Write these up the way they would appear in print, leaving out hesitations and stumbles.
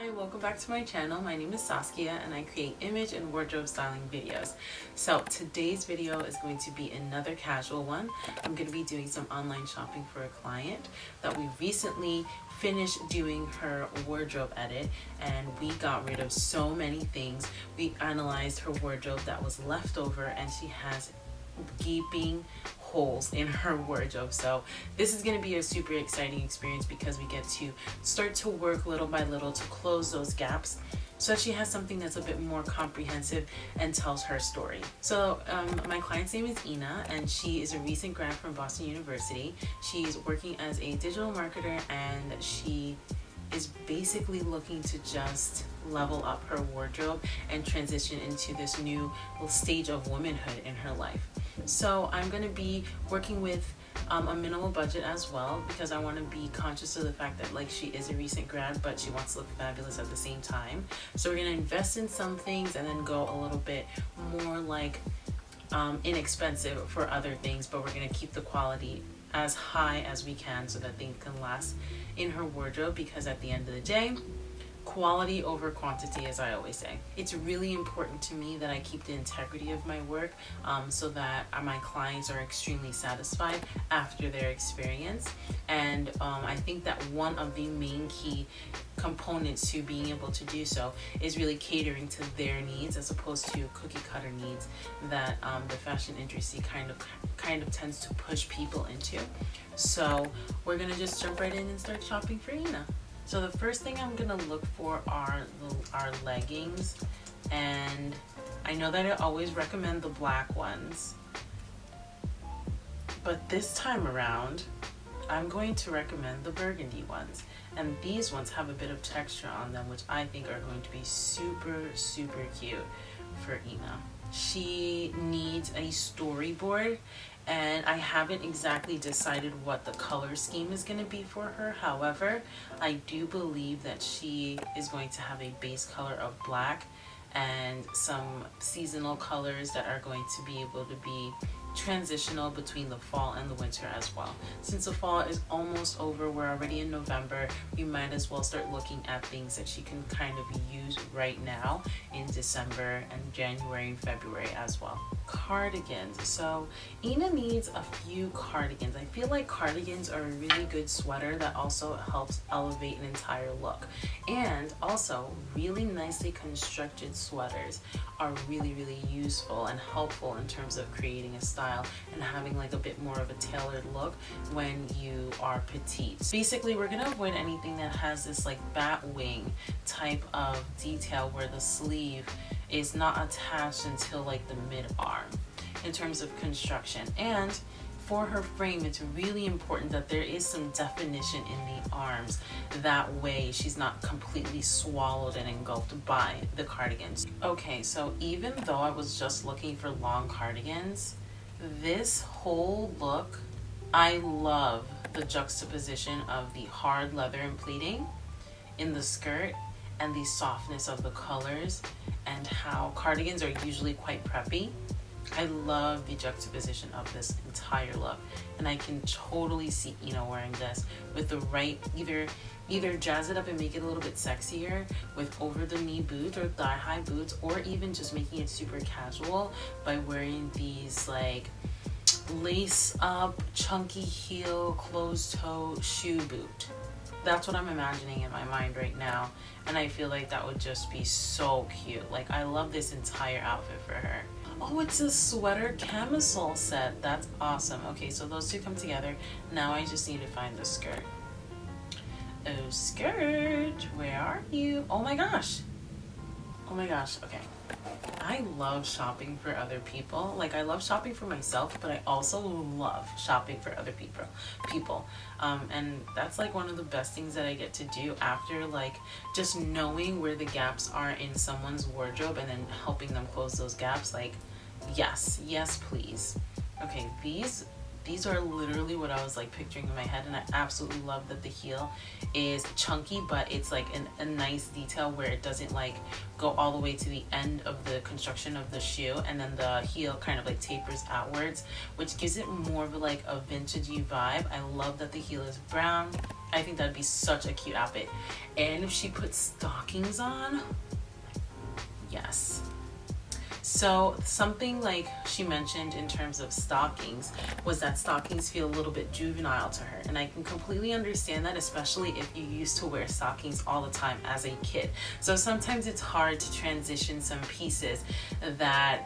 Hi, welcome back to my channel. My name is Saskia and I create image and wardrobe styling videos. So today's video is going to be another casual one. I'm going to be doing some online shopping for a client that we recently finished doing her wardrobe edit, and we got rid of so many things. We analyzed her wardrobe that was left over, and she has gaping holes in her wardrobe. So this is going to be a super exciting experience because we get to start to work little by little to close those gaps so that she has something that's a bit more comprehensive and tells her story. So my client's name is Ina, and she is a recent grad from Boston University. She's working as a digital marketer, and she is basically looking to just level up her wardrobe and transition into this new stage of womanhood in her life. So I'm going to be working with a minimal budget as well, because I want to be conscious of the fact that she is a recent grad, but she wants to look fabulous at the same time. So we're going to invest in some things and then go a little bit more inexpensive for other things, but we're going to keep the quality as high as we can so that things can last in her wardrobe, because at the end of the day, quality over quantity, as I always say. It's really important to me that I keep the integrity of my work so that my clients are extremely satisfied after their experience. And I think that one of the main key components to being able to do so is really catering to their needs, as opposed to cookie cutter needs that the fashion industry kind of tends to push people into. So we're gonna just jump right in and start shopping for Ina. So the first thing I'm gonna look for are our leggings, and I know that I always recommend the black ones, but this time around I'm going to recommend the burgundy ones. And these ones have a bit of texture on them, which I think are going to be super cute for Ina. She needs a storyboard, and I haven't exactly decided what the color scheme is going to be for her. However, I do believe that she is going to have a base color of black and some seasonal colors that are going to be able to be transitional between the fall and the winter as well. Since the fall is almost over, we're already in November, we might as well start looking at things that she can kind of use right now in December and January and February as well. Cardigans. So Ina needs a few cardigans. I feel like cardigans are a really good sweater that also helps elevate an entire look. And also, really nicely constructed sweaters are really useful and helpful in terms of creating a style and having a bit more of a tailored look when you are petite. So basically, we're gonna avoid anything that has this bat wing type of detail where the sleeve is not attached until the mid-arm in terms of construction. And for her frame, it's really important that there is some definition in the arms. That way she's not completely swallowed and engulfed by the cardigans. Okay, so even though I was just looking for long cardigans, this whole look, I love the juxtaposition of the hard leather and pleating in the skirt and the softness of the colors, and how cardigans are usually quite preppy. I love the juxtaposition of this entire look, and I can totally see Ina wearing this with the right, either jazz it up and make it a little bit sexier with over the knee boots or thigh high boots, or even just making it super casual by wearing these lace up chunky heel closed toe shoe boot. That's what I'm imagining in my mind right now, and I feel like that would just be so cute. I love this entire outfit for her. Oh, it's a sweater camisole set. That's awesome. Okay, so those two come together. Now I just need to find the skirt. Oh, skirt, where are you? Oh my gosh. Oh my gosh, okay. I love shopping for other people. I love shopping for myself, but I also love shopping for other people. And that's one of the best things that I get to do after just knowing where the gaps are in someone's wardrobe and then helping them close those gaps. Yes please. Okay, these are literally what I was picturing in my head, and I absolutely love that the heel is chunky, but it's a nice detail where it doesn't go all the way to the end of the construction of the shoe, and then the heel kind of tapers outwards, which gives it more of a vintagey vibe. I love that the heel is brown. I think that'd be such a cute outfit. And if she put stockings on, yes. So something like she mentioned in terms of stockings was that stockings feel a little bit juvenile to her. And I can completely understand that, especially if you used to wear stockings all the time as a kid. So sometimes it's hard to transition some pieces that,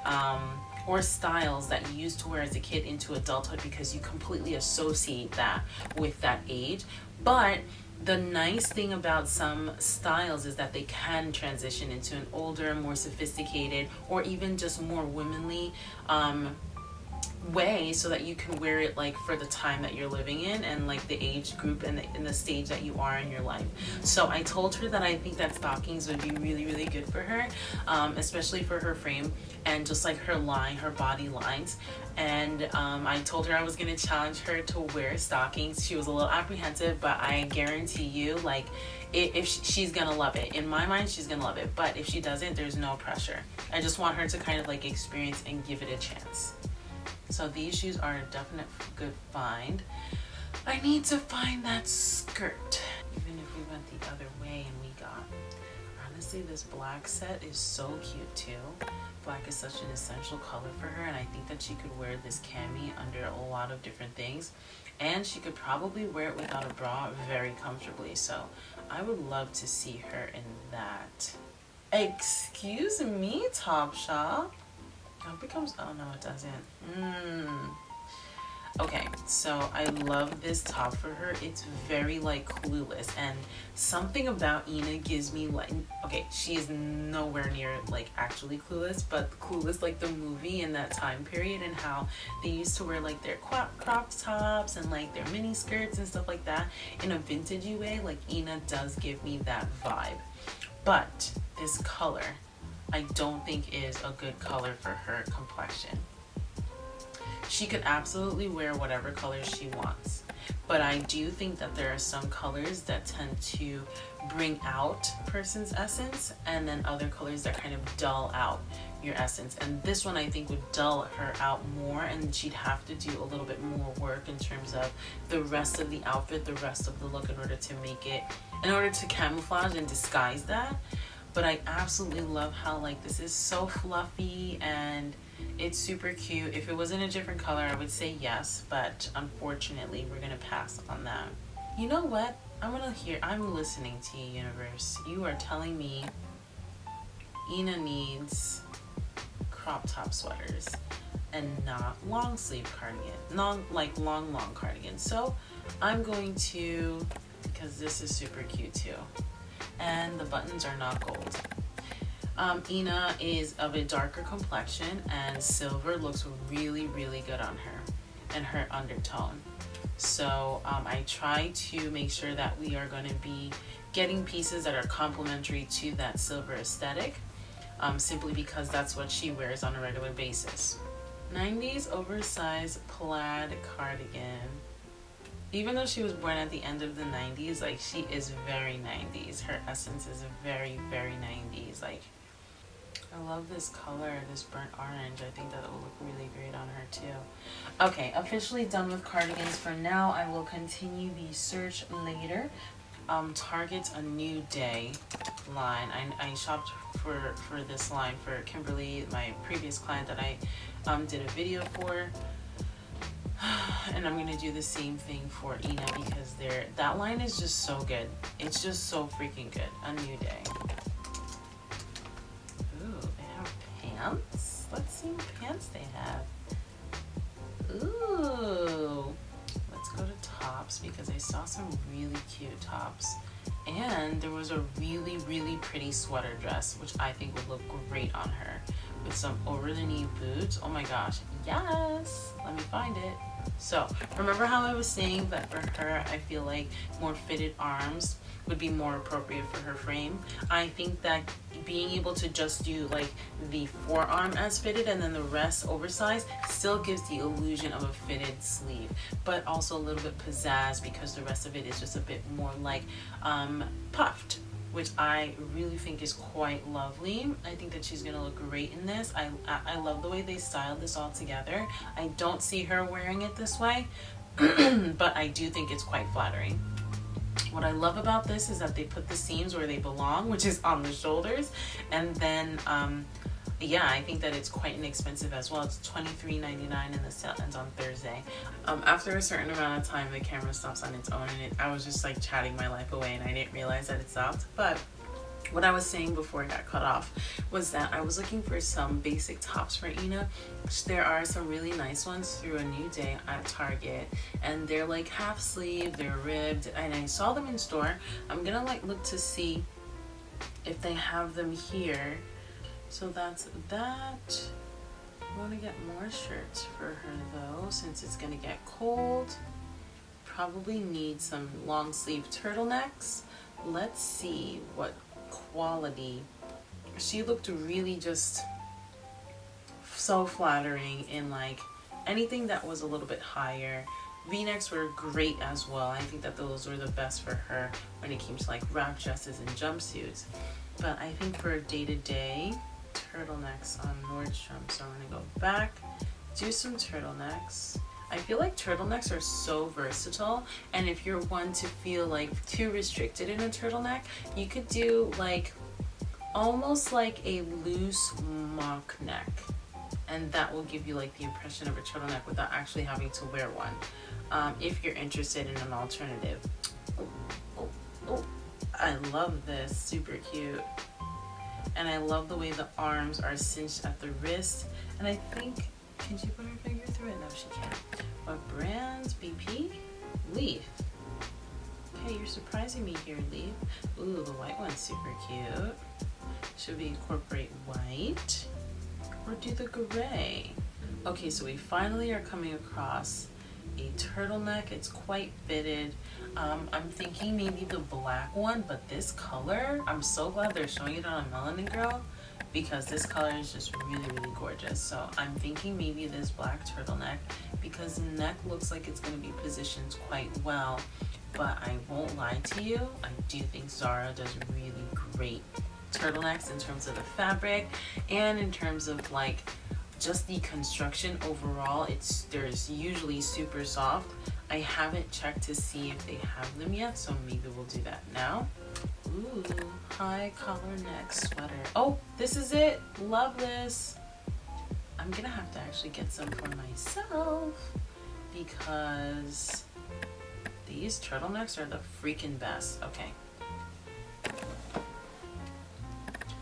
or styles that you used to wear as a kid into adulthood because you completely associate that with that age. But the nice thing about some styles is that they can transition into an older, more sophisticated, or even just more womanly way, so that you can wear it like for the time that you're living in and like the age group and the stage that you are in your life. So I told her that I think that stockings would be really, really good for her, especially for her frame and just like her line, her body lines. And I told her I was gonna challenge her to wear stockings. She was a little apprehensive, but I guarantee you, like, if she's gonna love it. In my mind, she's gonna love it. But if she doesn't, there's no pressure. I just want her to kind of like experience and give it a chance. So these shoes are a definite good find. I need to find that skirt. Even if we went the other way and we got, honestly, this black set is so cute too. Black is such an essential color for her, and I think that she could wear this cami under a lot of different things, and she could probably wear it without a bra very comfortably. So I would love to see her in that. Excuse me, Topshop. Oh, it becomes, oh no, it doesn't. Okay, so I love this top for her. It's very like Clueless, and something about Ina gives me like, okay, she is nowhere near like actually Clueless, but Clueless, like the movie in that time period, and how they used to wear like their crop tops and like their mini skirts and stuff like that in a vintagey way. Like Ina does give me that vibe, but this color I don't think is a good color for her complexion. She could absolutely wear whatever colors she wants, but I do think that there are some colors that tend to bring out a person's essence, and then other colors that kind of dull out your essence. And this one I think would dull her out more, and she'd have to do a little bit more work in terms of the rest of the outfit, the rest of the look, in order to make it, in order to camouflage and disguise that. But I absolutely love how like this is so fluffy and it's super cute. If it was in a different color, I would say yes, but unfortunately we're gonna pass on that. You know what? I'm listening to you, universe. You are telling me Ina needs crop top sweaters and not long sleeve cardigan, long cardigan. So I'm going to, because this is super cute too, and the buttons are not gold. Ina is of a darker complexion, and silver looks really, really good on her and her undertone. So I try to make sure that we are going to be getting pieces that are complementary to that silver aesthetic, simply because that's what she wears on a regular basis. 90s oversized plaid cardigan. Even though she was born at the end of the 90s, like she is very 90s. Her essence is very, very 90s. Like, I love this color, this burnt orange. I think that it will look really great on her too. Okay, officially done with cardigans for now. I will continue the search later. Target's A New Day line. I shopped for this line for Kimberly, my previous client that I did a video for. And I'm gonna do the same thing for Ina because that line is just so good. It's just so freaking good. A New Day. Ooh, they have pants. Let's see what pants they have. Ooh. Let's go to tops because I saw some really cute tops. And there was a really, really pretty sweater dress, which I think would look great on her. With some over-the-knee boots. Oh my gosh, yes! Let me find it. So, remember how I was saying that for her, I feel like more fitted arms would be more appropriate for her frame? I think that being able to just do like the forearm as fitted and then the rest oversized still gives the illusion of a fitted sleeve, but also a little bit pizzazz because the rest of it is just a bit more like puffed, which I really think is quite lovely. I think that she's gonna look great in this. I love the way they styled this all together. I don't see her wearing it this way, but I do think it's quite flattering. What I love about this is that they put the seams where they belong, which is on the shoulders. And then, yeah, I think that it's quite inexpensive as well. It's $23.99 and the sale ends on Thursday. After a certain amount of time, the camera stops on its own, and I was just like chatting my life away, and I didn't realize that it stopped. But what I was saying before it got cut off was that I was looking for some basic tops for Ina. There are some really nice ones through A New Day at Target, and they're like half sleeve, they're ribbed, and I saw them in store. I'm gonna like look to see if they have them here. So that's that. I want to get more shirts for her though, since it's gonna get cold. Probably need some long sleeve turtlenecks. Let's see what quality. She looked really just so flattering in like anything that was a little bit higher. V-necks were great as well. I think that those were the best for her when it came to like wrap dresses and jumpsuits. But I think for day-to-day, turtlenecks on Nordstrom. So I'm gonna go back, do some turtlenecks. I feel like turtlenecks are so versatile, and if you're one to feel like too restricted in a turtleneck, you could do like almost like a loose mock neck, and that will give you like the impression of a turtleneck without actually having to wear one. If you're interested in an alternative. Oh, I love this, super cute. And I love the way the arms are cinched at the wrist, and I think, can she put her finger through it? No, she can't. What brand? BP? Leaf. Okay, you're surprising me here, Leaf. Ooh, the white one's super cute. Should we incorporate white or do the gray? Okay, so we finally are coming across a turtleneck. It's quite fitted. I'm thinking maybe the black one, but this color, I'm so glad they're showing it on a Melanin Girl, because this color is just really, really gorgeous. So I'm thinking maybe this black turtleneck, because the neck looks like it's going to be positioned quite well. But I won't lie to you, I do think Zara does really great turtlenecks in terms of the fabric and in terms of like just the construction overall. There's usually super soft. I haven't checked to see if they have them yet, so maybe we'll do that now. Ooh, high collar neck sweater. Oh, this is it. Love this. I'm gonna have to actually get some for myself because these turtlenecks are the freaking best. Okay.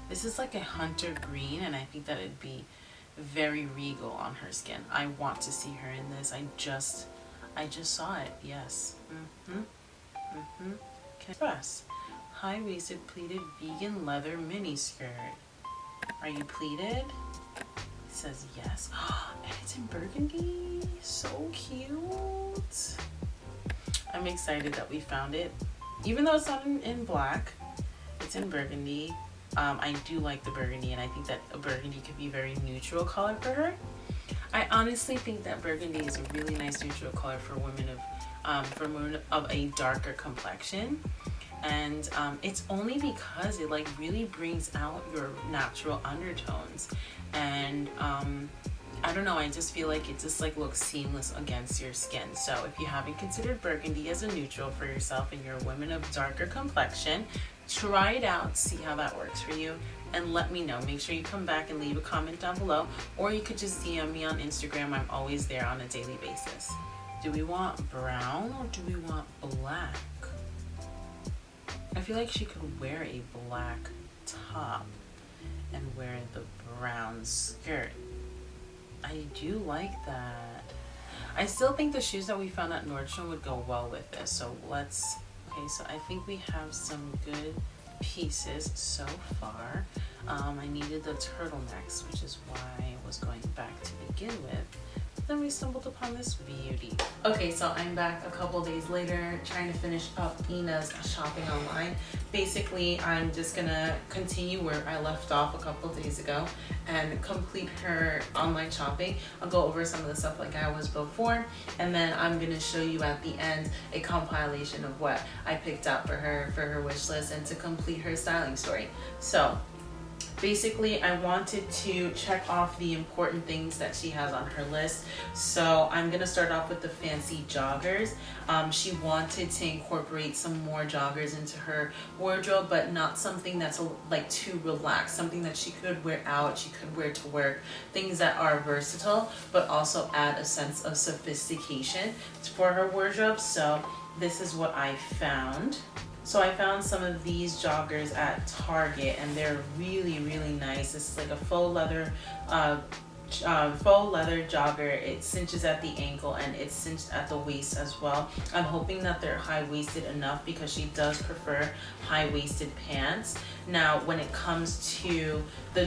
This is like a hunter green, and I think that it'd be very regal on her skin. I want to see her in this. I just saw it. Yes. Express. High-waisted pleated vegan leather mini skirt. Are you pleated? It says yes. And it's in burgundy. So cute. I'm excited that we found it. Even though it's not in black, it's in burgundy. I do like the burgundy, and I think that a burgundy could be a very neutral color for her. I honestly think that burgundy is a really nice neutral color for women of a darker complexion, and it's only because it like really brings out your natural undertones, and I don't know, I just feel like it just like looks seamless against your skin. So if you haven't considered burgundy as a neutral for yourself and you're a woman of darker complexion, try it out, see how that works for you, and let me know. Make sure you come back and leave a comment down below, or you could just DM me on Instagram. I'm always there on a daily basis. Do we want brown or do we want black? I feel like she could wear a black top and wear the brown skirt. I do like that. I still think the shoes that we found at Nordstrom would go well with this, so let's... Okay, so I think we have some good pieces so far. I needed the turtlenecks, which is why I was going back to begin with. But then we stumbled upon this beauty. Okay, so I'm back a couple days later trying to finish up Ina's shopping online. Basically, I'm just gonna continue where I left off a couple days ago and complete her online shopping. I'll go over some of the stuff like I was before, and then I'm gonna show you at the end a compilation of what I picked up for her wish list and to complete her styling story. So Basically, I wanted to check off the important things that she has on her list. So I'm gonna start off with the fancy joggers. She wanted to incorporate some more joggers into her wardrobe, but not something that's like too relaxed, something that she could wear out, she could wear to work, things that are versatile, but also add a sense of sophistication for her wardrobe. So this is what I found. So I found some of these joggers at Target, and they're really, really nice. This is like a faux leather jogger. It cinches at the ankle and it's cinched at the waist as well. I'm hoping that they're high-waisted enough because she does prefer high-waisted pants. Now, when it comes to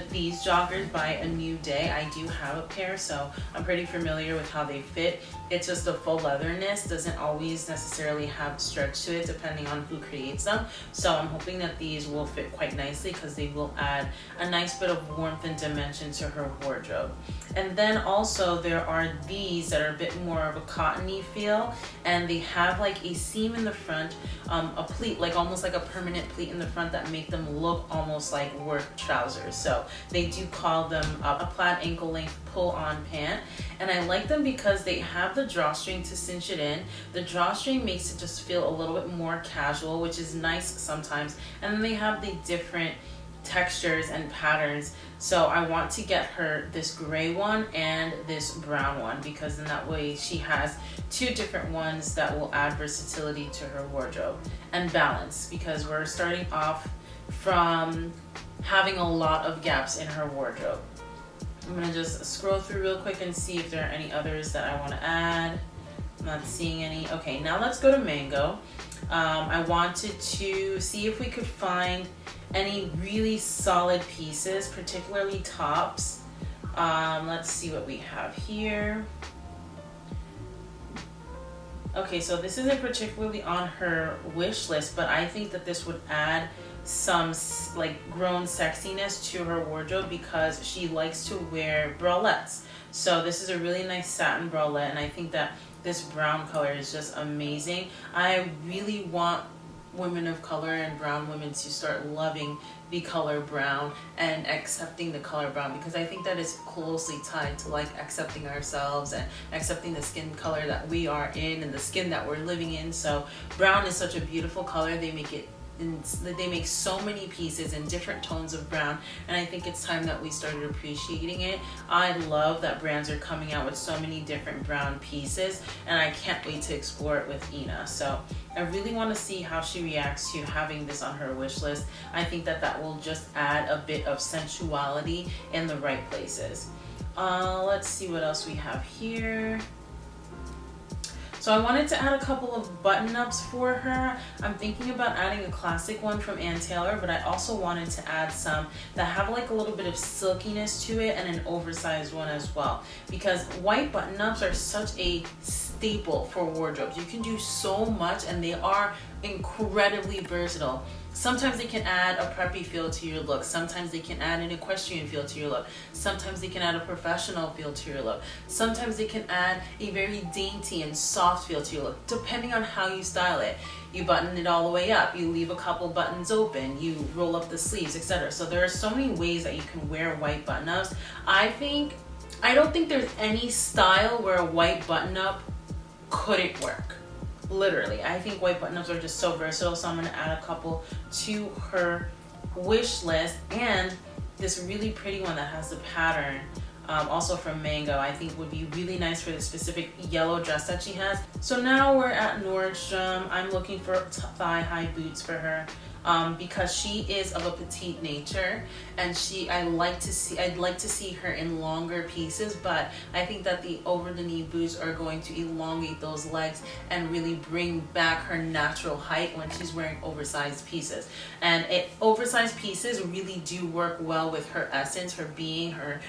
these joggers by A New Day, I do have a pair, so I'm pretty familiar with how they fit. It's just the faux leatherness doesn't always necessarily have stretch to it depending on who creates them. So I'm hoping that these will fit quite nicely because they will add a nice bit of warmth and dimension to her wardrobe. And then also there are these that are a bit more of a cottony feel, and they have like a seam in the front, a pleat, like almost like a permanent pleat in the front that make them look almost like work trousers. So they do call them a plaid ankle length pull-on pant, and I like them because they have the drawstring to cinch it in. The drawstring makes it just feel a little bit more casual, which is nice sometimes, and then they have the different textures and patterns. So I want to get her this gray one and this brown one, because in that way she has two different ones that will add versatility to her wardrobe and balance, because we're starting off from having a lot of gaps in her wardrobe. I'm gonna just scroll through real quick and see if there are any others that I want to add. I'm not seeing any. Okay, now let's go to Mango. I wanted to see if we could find any really solid pieces, particularly tops. Let's see what we have here. Okay, so this isn't particularly on her wish list, but I think that this would add some like grown sexiness to her wardrobe because she likes to wear bralettes. So this is a really nice satin bralette, and I think that this brown color is just amazing. I really want women of color and brown women to start loving the color brown and accepting the color brown, because I think that is closely tied to like accepting ourselves and accepting the skin color that we are in and the skin that we're living in. So brown is such a beautiful color. They make so many pieces in different tones of brown, and I think it's time that we started appreciating it. I love that brands are coming out with so many different brown pieces, and I can't wait to explore it with Ina. So I really want to see how she reacts to having this on her wish list. I think that that will just add a bit of sensuality in the right places. Let's see what else we have here. So I wanted to add a couple of button-ups for her. I'm thinking about adding a classic one from Ann Taylor, but I also wanted to add some that have like a little bit of silkiness to it, and an oversized one as well. Because white button-ups are such a staple for wardrobes. You can do so much, and they are incredibly versatile. Sometimes they can add a preppy feel to your look. Sometimes they can add an equestrian feel to your look. Sometimes they can add a professional feel to your look. Sometimes they can add a very dainty and soft feel to your look, depending on how you style it. You button it all the way up, you leave a couple buttons open, you roll up the sleeves, etc. So there are so many ways that you can wear white button-ups. I don't think there's any style where a white button-up couldn't work. Literally, I think white button-ups are just so versatile, so I'm going to add a couple to her wish list. And this really pretty one that has the pattern, also from Mango, I think would be really nice for the specific yellow dress that she has. So now we're at Nordstrom. I'm looking for thigh-high boots for her. Because she is of a petite nature, and I'd like to see her in longer pieces, but I think that the over the knee boots are going to elongate those legs and really bring back her natural height when she's wearing oversized pieces. And oversized pieces really do work well with her essence, her being, her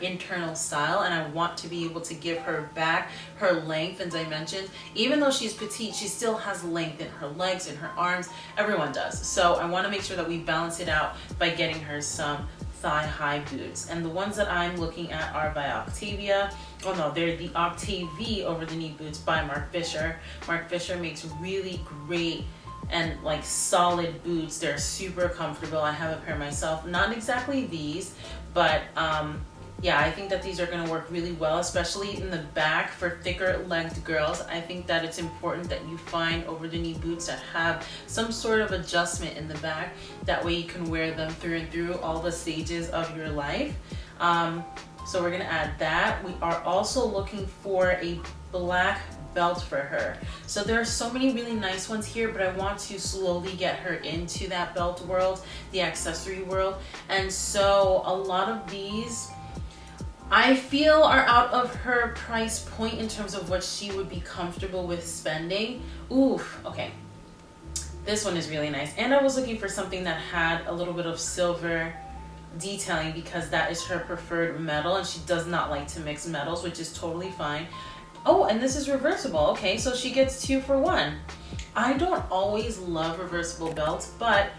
internal style, and I want to be able to give her back her length and dimensions. Even though she's petite, she still has length in her legs, in her arms. Everyone does. So I want to make sure that we balance it out by getting her some thigh-high boots. And the ones that I'm looking at are by Octavia. Oh no, they're the Octavie over the knee boots by Marc Fisher. Marc Fisher makes really great and like solid boots. They're super comfortable. I have a pair myself, not exactly these, but yeah, I think that these are going to work really well, especially in the back for thicker legged girls. I think that it's important that you find over the knee boots that have some sort of adjustment in the back. That way you can wear them through and through all the stages of your life. So we're going to add that. We are also looking for a black belt for her. So there are so many really nice ones here, but I want to slowly get her into that belt world, the accessory world. And so a lot of these I feel are out of her price point in terms of what she would be comfortable with spending. Oof, okay. This one is really nice. And I was looking for something that had a little bit of silver detailing because that is her preferred metal and she does not like to mix metals, which is totally fine. Oh, and this is reversible. Okay, so she gets 2 for 1. I don't always love reversible belts, but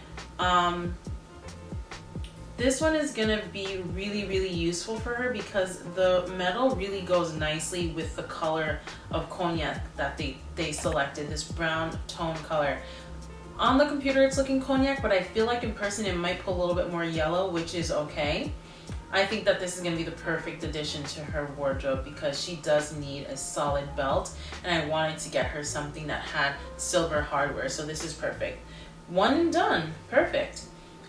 this one is gonna be really, really useful for her because the metal really goes nicely with the color of cognac that they selected, this brown tone color. On the computer it's looking cognac, but I feel like in person it might pull a little bit more yellow, which is okay. I think that this is going to be the perfect addition to her wardrobe because she does need a solid belt, and I wanted to get her something that had silver hardware, so this is perfect. One and done. Perfect.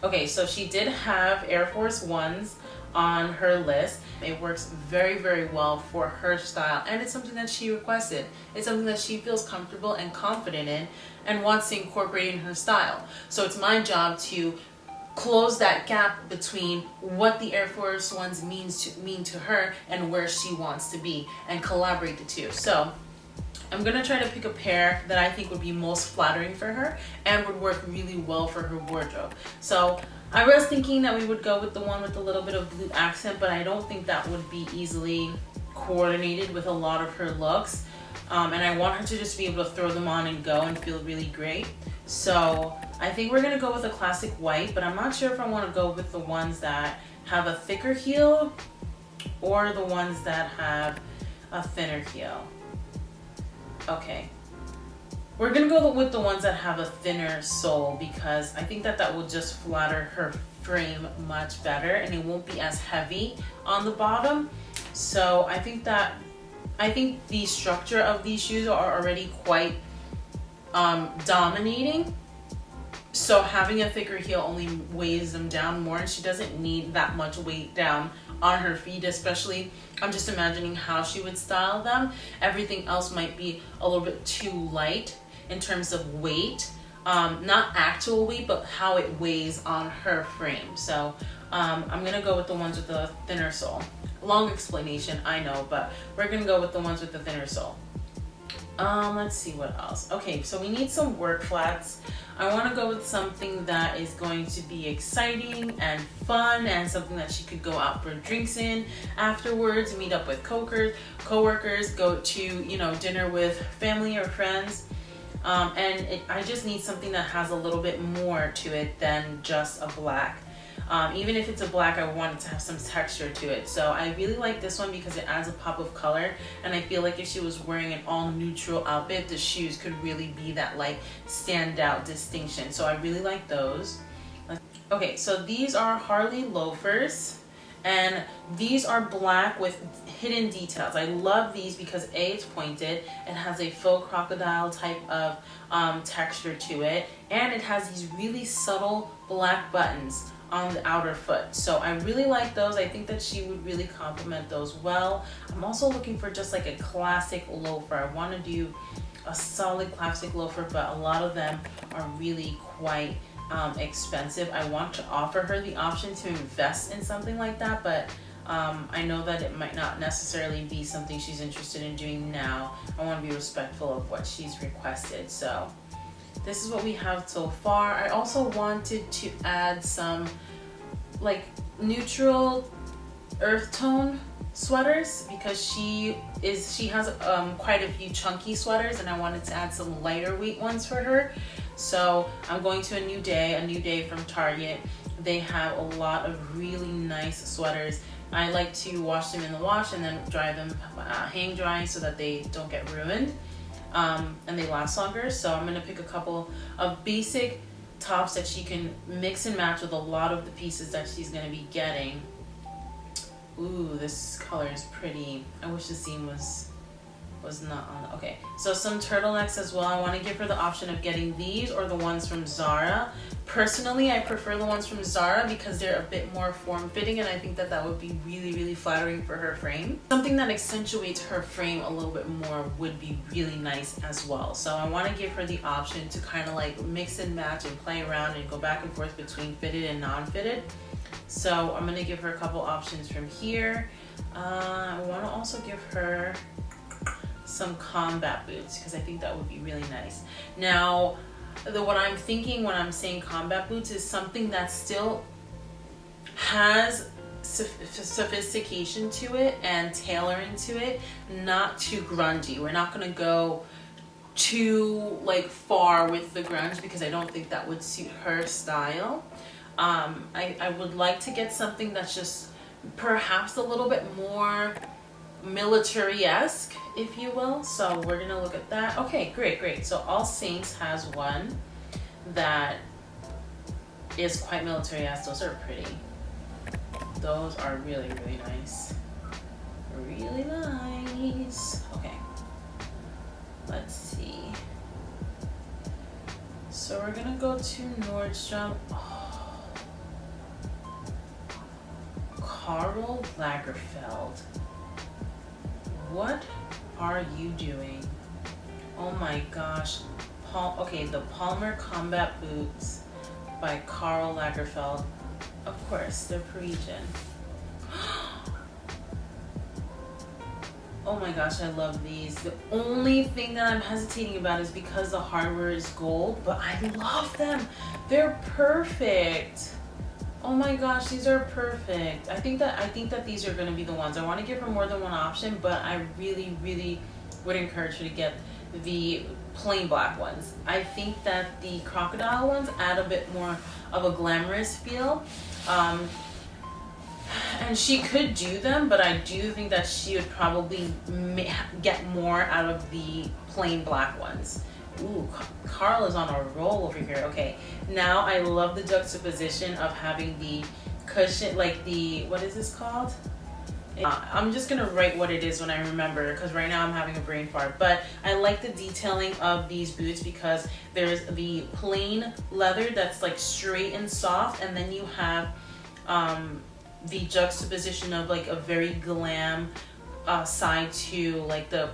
Okay, so she did have Air Force Ones on her list. It works very, very well for her style, and it's something that she requested. It's something that she feels comfortable and confident in and wants to incorporate in her style. So it's my job to close that gap between what the Air Force Ones mean to her and where she wants to be, and collaborate the two. So I'm gonna try to pick a pair that I think would be most flattering for her and would work really well for her wardrobe. So I was thinking that we would go with the one with a little bit of blue accent, but I don't think that would be easily coordinated with a lot of her looks. And I want her to just be able to throw them on and go and feel really great. So I think we're gonna go with a classic white, but I'm not sure if I wanna go with the ones that have a thicker heel or the ones that have a thinner heel. Okay, we're gonna go with the ones that have a thinner sole because I think that that will just flatter her frame much better and it won't be as heavy on the bottom. So I think the structure of these shoes are already quite dominating. So having a thicker heel only weighs them down more, and she doesn't need that much weight down on her feet, especially. I'm just imagining how she would style them. Everything else might be a little bit too light in terms of weight. Not actual weight, but how it weighs on her frame. So I'm gonna go with the ones with the thinner sole. Long explanation, I know, but we're gonna go with the ones with the thinner sole. Let's see what else. Okay, so we need some work flats. I want to go with something that is going to be exciting and fun and something that she could go out for drinks in afterwards, meet up with coworkers, go to, dinner with family or friends. I just need something that has a little bit more to it than just a black. Even if it's a black, I want it to have some texture to it. So I really like this one because it adds a pop of color, and I feel like if she was wearing an all neutral outfit, the shoes could really be that like standout distinction. So I really like those. Okay, so these are Harley loafers, and these are black with hidden details. I love these because A, it's pointed, it has a faux crocodile type of texture to it, and it has these really subtle black buttons on the outer foot. So I really like those. I think that she would really complement those well. I'm also looking for just like a classic loafer. I want to do a solid classic loafer, but a lot of them are really quite expensive. I want to offer her the option to invest in something like that, but I know that it might not necessarily be something she's interested in doing now. I want to be respectful of what she's requested. So this is what we have so far. I also wanted to add some like neutral earth tone sweaters because she has quite a few chunky sweaters, and I wanted to add some lighter weight ones for her. So I'm going to a New Day from Target. They have a lot of really nice sweaters. I like to wash them in the wash and then dry them hang dry so that they don't get ruined. and they last longer. So I'm gonna pick a couple of basic tops that she can mix and match with a lot of the pieces that she's gonna be getting. Ooh, this color is pretty. I wish the seam was not on. Okay, so some turtlenecks as well. I want to give her the option of getting these or the ones from Zara. Personally, I prefer the ones from Zara because they're a bit more form-fitting, and I think that that would be really, really flattering for her frame. Something that accentuates her frame a little bit more would be really nice as well. So I want to give her the option to kind of like mix and match and play around and go back and forth between fitted and non-fitted. So I'm going to give her a couple options from here. I want to also give her some combat boots because I think that would be really nice. Now, what I'm thinking when I'm saying combat boots is something that still has sophistication to it and tailoring to it, not too grungy. We're not going to go too like far with the grunge because I don't think that would suit her style. I would like to get something that's just perhaps a little bit more military-esque, if you will. So we're gonna look at that. Okay, great. So All Saints has one that is quite military-esque. Those are pretty. Those are really, really nice. Really nice. Okay, let's see. So we're gonna go to Nordstrom. Oh. Karl Lagerfeld. What are you doing? Oh my gosh. Okay, the Palmer Combat Boots by Karl Lagerfeld. Of course, they're Parisian. Oh my gosh, I love these. The only thing that I'm hesitating about is because the hardware is gold, but I love them. They're perfect. Oh my gosh, these are perfect. I think that these are going to be the ones. I want to give her more than one option, but I really, really would encourage her to get the plain black ones. I think that the crocodile ones add a bit more of a glamorous feel. And she could do them, but I do think that she would probably get more out of the plain black ones. Ooh, Karl is on a roll over here. Okay, now I love the juxtaposition of having the cushion, like the, what is this called? I'm just gonna write what it is when I remember, because right now I'm having a brain fart. But I like the detailing of these boots because there's the plain leather that's like straight and soft, and then you have the juxtaposition of like a very glam side to like the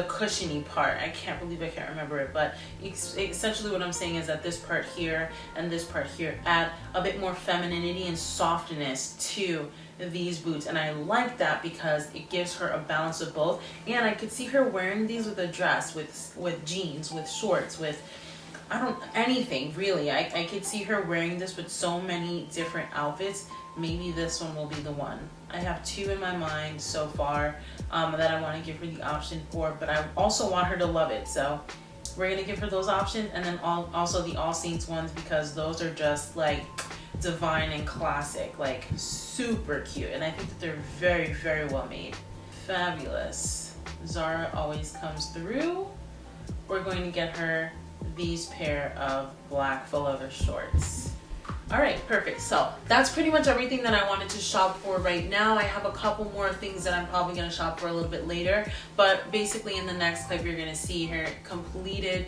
cushiony part. I can't believe I can't remember it, but essentially what I'm saying is that this part here and this part here add a bit more femininity and softness to these boots, and I like that because it gives her a balance of both. And I could see her wearing these with a dress, with jeans, with shorts, with anything really. I could see her wearing this with so many different outfits. Maybe this one will be the one. I have two in my mind so far that I want to give her the option for, but I also want her to love it. So we're going to give her those options, and then also the All Saints ones, because those are just like divine and classic, like super cute. And I think that they're very, very well made. Fabulous. Zara always comes through. We're going to get her these pair of black faux leather shorts. All right, perfect. So that's pretty much everything that I wanted to shop for right now. I have a couple more things that I'm probably going to shop for a little bit later, but basically in the next clip you're going to see her completed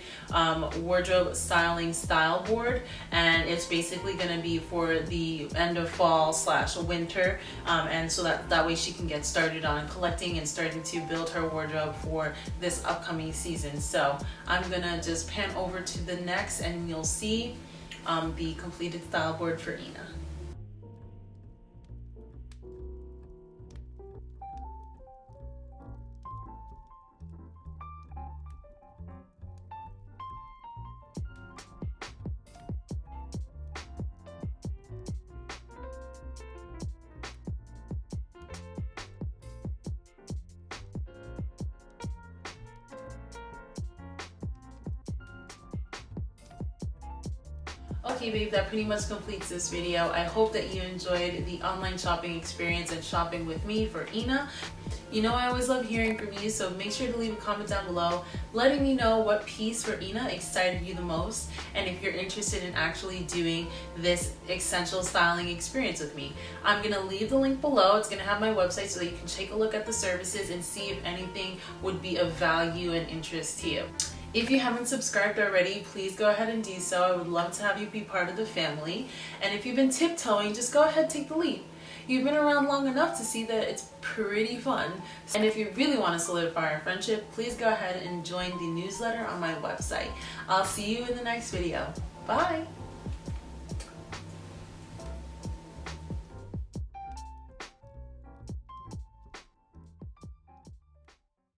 wardrobe styling style board, and it's basically going to be for the end of fall / winter, and so that way she can get started on collecting and starting to build her wardrobe for this upcoming season. So I'm going to just pan over to the next, and you'll see the completed style board for Ina. Okay babe, that pretty much completes this video. I hope that you enjoyed the online shopping experience and shopping with me for Ina. You know I always love hearing from you, so make sure to leave a comment down below letting me know what piece for Ina excited you the most, and if you're interested in actually doing this essential styling experience with me. I'm gonna leave the link below. It's gonna have my website so that you can take a look at the services and see if anything would be of value and interest to you. If you haven't subscribed already, please go ahead and do so. I would love to have you be part of the family. And if you've been tiptoeing, just go ahead, take the leap. You've been around long enough to see that it's pretty fun. And if you really want to solidify our friendship, please go ahead and join the newsletter on my website. I'll see you in the next video. Bye!